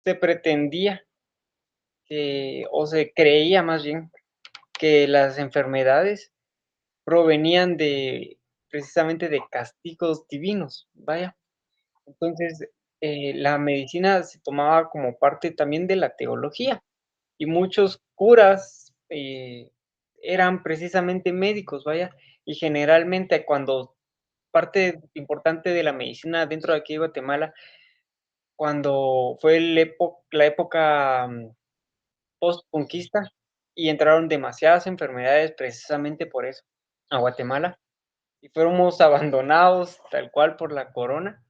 se pretendía o se creía más bien, que las enfermedades provenían de precisamente de castigos divinos, vaya. Entonces, la medicina se tomaba como parte también de la teología, y muchos curas, eran precisamente médicos, vaya, y generalmente cuando parte importante de la medicina dentro de aquí de Guatemala, cuando fue la época, postconquista, y entraron demasiadas enfermedades precisamente por eso, a Guatemala, y fuéramos abandonados tal cual por la corona.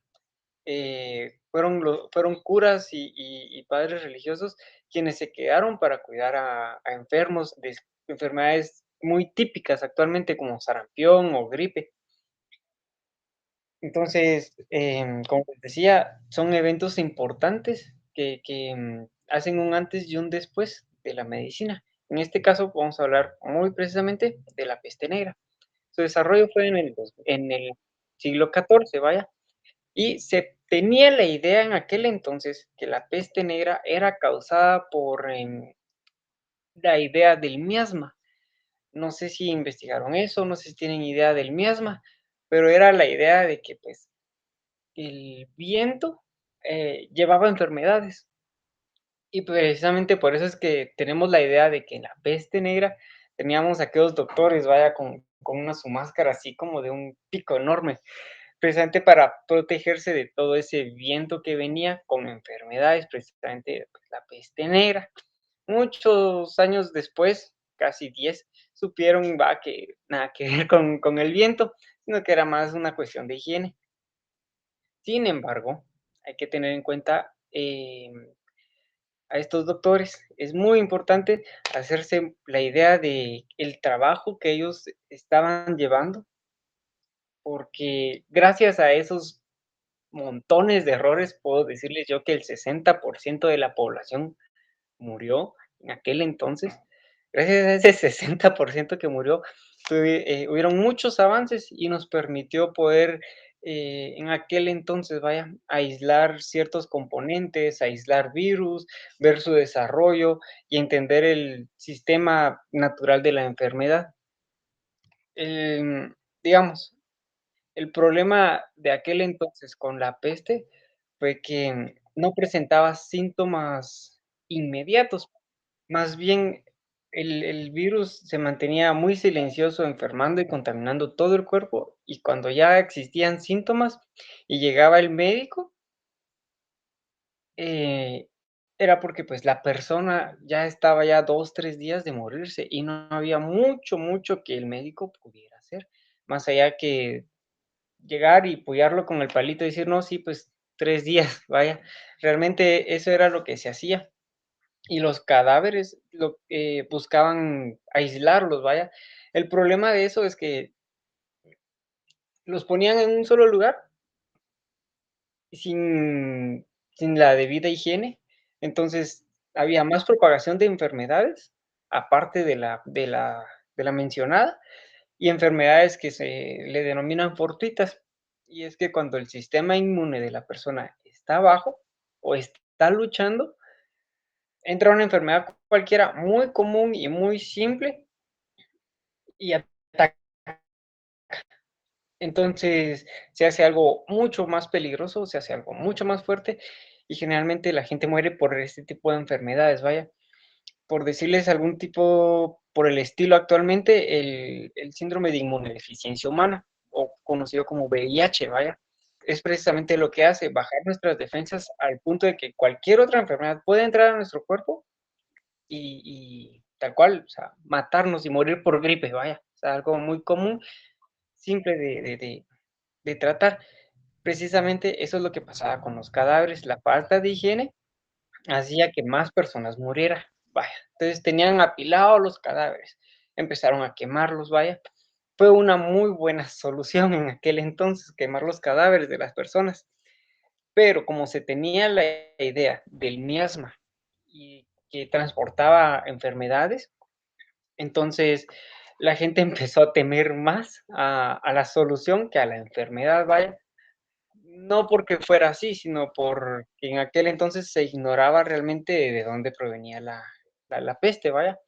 Fueron curas y padres religiosos quienes se quedaron para cuidar a enfermos de enfermedades muy típicas actualmente, como sarampión o gripe. Entonces, como les decía, son eventos importantes que hacen un antes y un después de la medicina. En este caso, vamos a hablar muy precisamente de la peste negra. Su desarrollo fue en el siglo XIV, vaya, y se tenía la idea en aquel entonces que la peste negra era causada por, la idea del miasma. No sé si investigaron eso, no sé si tienen idea del miasma, pero era la idea de que, pues, el viento, llevaba enfermedades. Y precisamente por eso es que tenemos la idea de que en la peste negra teníamos aquellos doctores, vaya, con una su máscara así como de un pico enorme, precisamente para protegerse de todo ese viento que venía con enfermedades, precisamente pues, la peste negra. Muchos años después, casi 10, supieron, va, que nada que ver con el viento, sino que era más una cuestión de higiene. Sin embargo, hay que tener en cuenta, a estos doctores. Es muy importante hacerse la idea de el trabajo que ellos estaban llevando, porque gracias a esos montones de errores, puedo decirles yo que el 60% de la población murió en aquel entonces. Gracias a ese 60% que murió, hubieron muchos avances y nos permitió poder, en aquel entonces, vaya, aislar ciertos componentes, aislar virus, ver su desarrollo y entender el sistema natural de la enfermedad. Digamos, el problema de aquel entonces con la peste fue que no presentaba síntomas inmediatos. Más bien, el virus se mantenía muy silencioso, enfermando y contaminando todo el cuerpo, y cuando ya existían síntomas y llegaba el médico, eh, era porque, pues, la persona ya estaba ya 2 3 días de morirse, y no había mucho que el médico pudiera hacer, más allá que llegar y apoyarlo con el palito y decir: "No, sí, pues, 3 días", vaya. Realmente eso era lo que se hacía. Y los cadáveres buscaban aislarlos, vaya. El problema de eso es que los ponían en un solo lugar sin sin la debida higiene. Entonces, había más propagación de enfermedades, aparte de la mencionada, y enfermedades que se le denominan fortuitas. Y es que cuando el sistema inmune de la persona está bajo o está luchando, entra una enfermedad cualquiera muy común y muy simple y ataca. Entonces, se hace algo mucho más peligroso, se hace algo mucho más fuerte y generalmente la gente muere por este tipo de enfermedades, vaya. Por decirles algún tipo por el estilo actualmente, el síndrome de inmunodeficiencia humana, o conocido como VIH, vaya. Es precisamente lo que hace, bajar nuestras defensas al punto de que cualquier otra enfermedad puede entrar a nuestro cuerpo y tal cual, o sea, matarnos y morir por gripe, vaya. O sea, algo muy común, simple de tratar. Precisamente eso es lo que pasaba con los cadáveres, la falta de higiene hacía que más personas murieran, vaya. Entonces tenían apilados los cadáveres, empezaron a quemarlos, vaya. Fue una muy buena solución en aquel entonces, quemar los cadáveres de las personas, pero como se tenía la idea del miasma y que transportaba enfermedades, entonces la gente empezó a temer más a la solución que a la enfermedad, vaya. no porque fuera así, sino porque en aquel entonces se ignoraba realmente de dónde provenía la peste, vaya.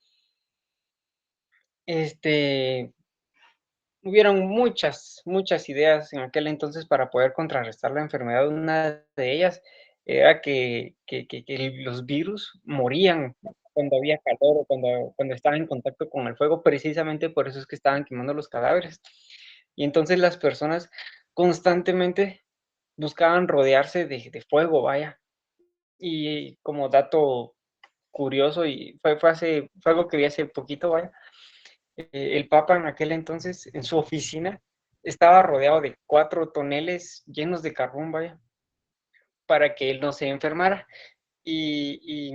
Este, Hubieron muchas ideas en aquel entonces para poder contrarrestar la enfermedad. Una de ellas era que los virus morían cuando había calor o cuando estaban en contacto con el fuego, precisamente por eso es que estaban quemando los cadáveres. Y entonces las personas constantemente buscaban rodearse de fuego, vaya. Y como dato curioso, y fue algo que vi hace poquito, vaya, el Papa en aquel entonces, en su oficina, estaba rodeado de 4 toneles llenos de carbón, vaya, para que él no se enfermara. Y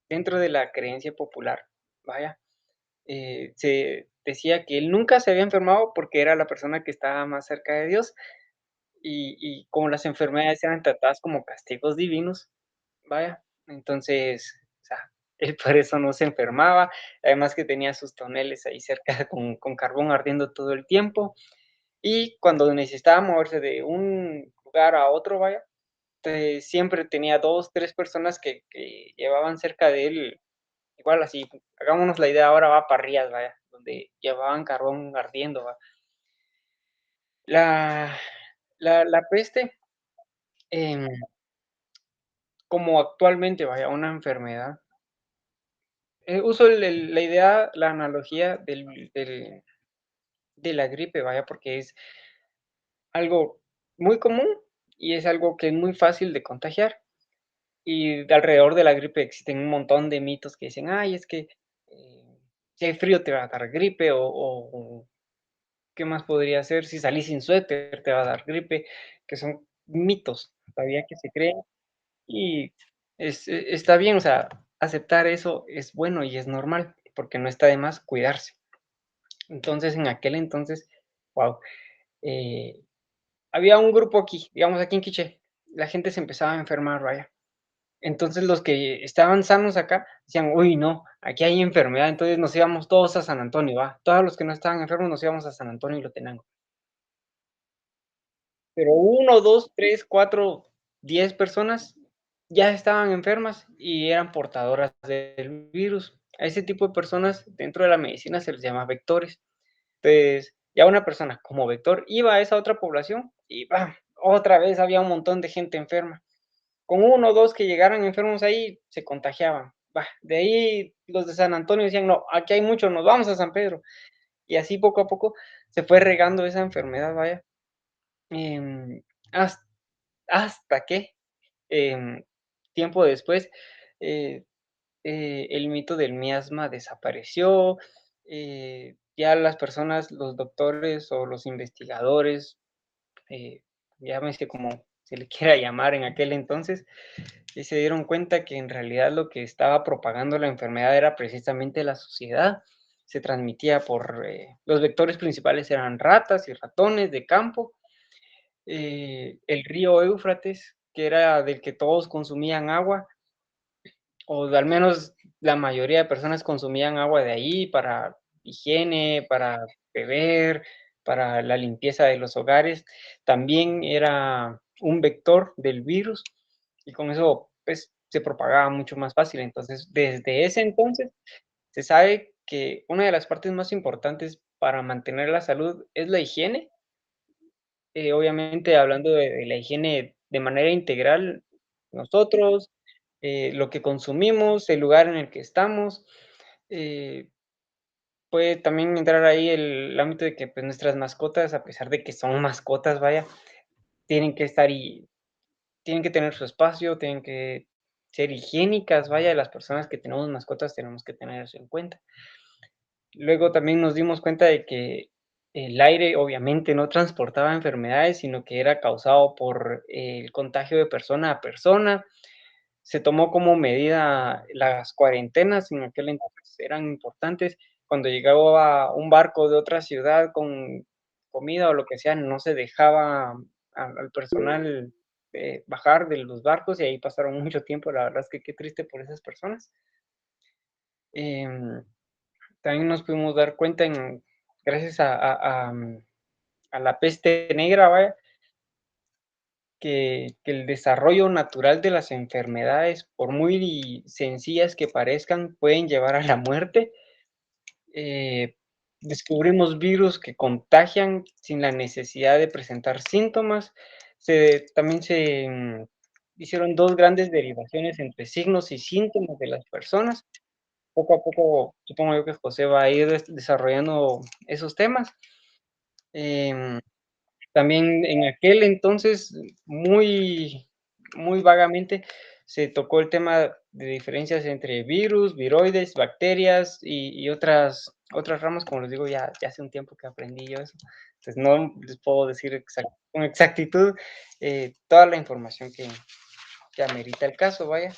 dentro de la creencia popular, vaya, se decía que él nunca se había enfermado porque era la persona que estaba más cerca de Dios, y como las enfermedades eran tratadas como castigos divinos, vaya, entonces, o sea, él por eso no se enfermaba, además que tenía sus toneles ahí cerca con carbón ardiendo todo el tiempo, y cuando necesitaba moverse de un lugar a otro, vaya, siempre tenía 2 3 personas que llevaban cerca de él, igual así, hagámonos la idea, ahora va parrillas, vaya, donde llevaban carbón ardiendo, va. La la peste, em, como actualmente, vaya, una enfermedad, uso la idea, la analogía de la gripe, vaya, porque es algo muy común y es algo que es muy fácil de contagiar. Y de alrededor de la gripe existen un montón de mitos que dicen: "Ay, es que, si hay frío te va a dar gripe", o ¿qué más podría ser? Si salís sin suéter te va a dar gripe, que son mitos todavía que se creen, y está bien, o sea, aceptar eso es bueno y es normal, porque no está de más cuidarse. Entonces, en aquel entonces, guau, eh, había un grupo aquí, digamos, aquí en Quiché, la gente se empezaba a enfermar, vaya. Entonces, los que estaban sanos acá decían: "Uy, no, aquí hay enfermedad", entonces nos íbamos todos a San Antonio, va. Todos los que no estaban enfermos nos íbamos a San Antonio y Lotenango. Pero uno, 2, 3, 4, 10 personas ya estaban enfermas y eran portadoras del virus. A ese tipo de personas dentro de la medicina se les llama vectores. Entonces, ya una persona como vector iba a esa otra población y ¡bam!, otra vez había un montón de gente enferma. Con uno o 2 que llegaran enfermos ahí, se contagiaban. De ahí los de San Antonio decían: "No, aquí hay muchos, nos vamos a San Pedro". Y así poco a poco se fue regando esa enfermedad, vaya, em, has hasta que, em, tiempo después, eh el mito del miasma desapareció, ya las personas, los doctores o los investigadores, eh, llámese como se le quiera llamar en aquel entonces, y se dieron cuenta que en realidad lo que estaba propagando la enfermedad era precisamente la suciedad. Se transmitía por, los vectores principales eran ratas y ratones de campo, el río Éufrates, que era del que todos consumían agua, o al menos la mayoría de personas consumían agua de ahí para higiene, para beber, para la limpieza de los hogares. También era un vector del virus y con eso, pues, se propagaba mucho más fácil. Entonces, desde ese entonces se sabe que una de las partes más importantes para mantener la salud es la higiene, obviamente hablando de la higiene de manera integral, nosotros, lo que consumimos, el lugar en el que estamos, eh, puede también entrar ahí el ámbito de que, pues, nuestras mascotas, a pesar de que son mascotas, vaya, tienen que estar y tienen que tener su espacio, tienen que ser higiénicas, vaya, las personas que tenemos mascotas tenemos que tener eso en cuenta. Luego también nos dimos cuenta de que el aire obviamente no transportaba enfermedades, sino que era causado por el contagio de persona a persona. Se tomó como medida las cuarentenas, en aquel entonces eran importantes. Cuando llegaba un barco de otra ciudad con comida o lo que sea, no se dejaba al personal, bajar de los barcos y ahí pasaron mucho tiempo. La verdad es que qué triste por esas personas. Em, También nos pudimos dar cuenta gracias a la peste negra, vaya, que el desarrollo natural de las enfermedades, por muy sencillas que parezcan, pueden llevar a la muerte. Eh, Descubrimos virus que contagian sin la necesidad de presentar síntomas. También hicieron 2 grandes derivaciones entre signos y síntomas de las personas. Poco a poco, supongo yo que José va a ir desarrollando esos temas. Em, También en aquel entonces, muy vagamente, se tocó el tema de diferencias entre virus, viroides, bacterias y otras ramas, como les digo, ya hace un tiempo que aprendí yo eso. Entonces, no les puedo decir con exactitud, toda la información que amerita el caso, vaya.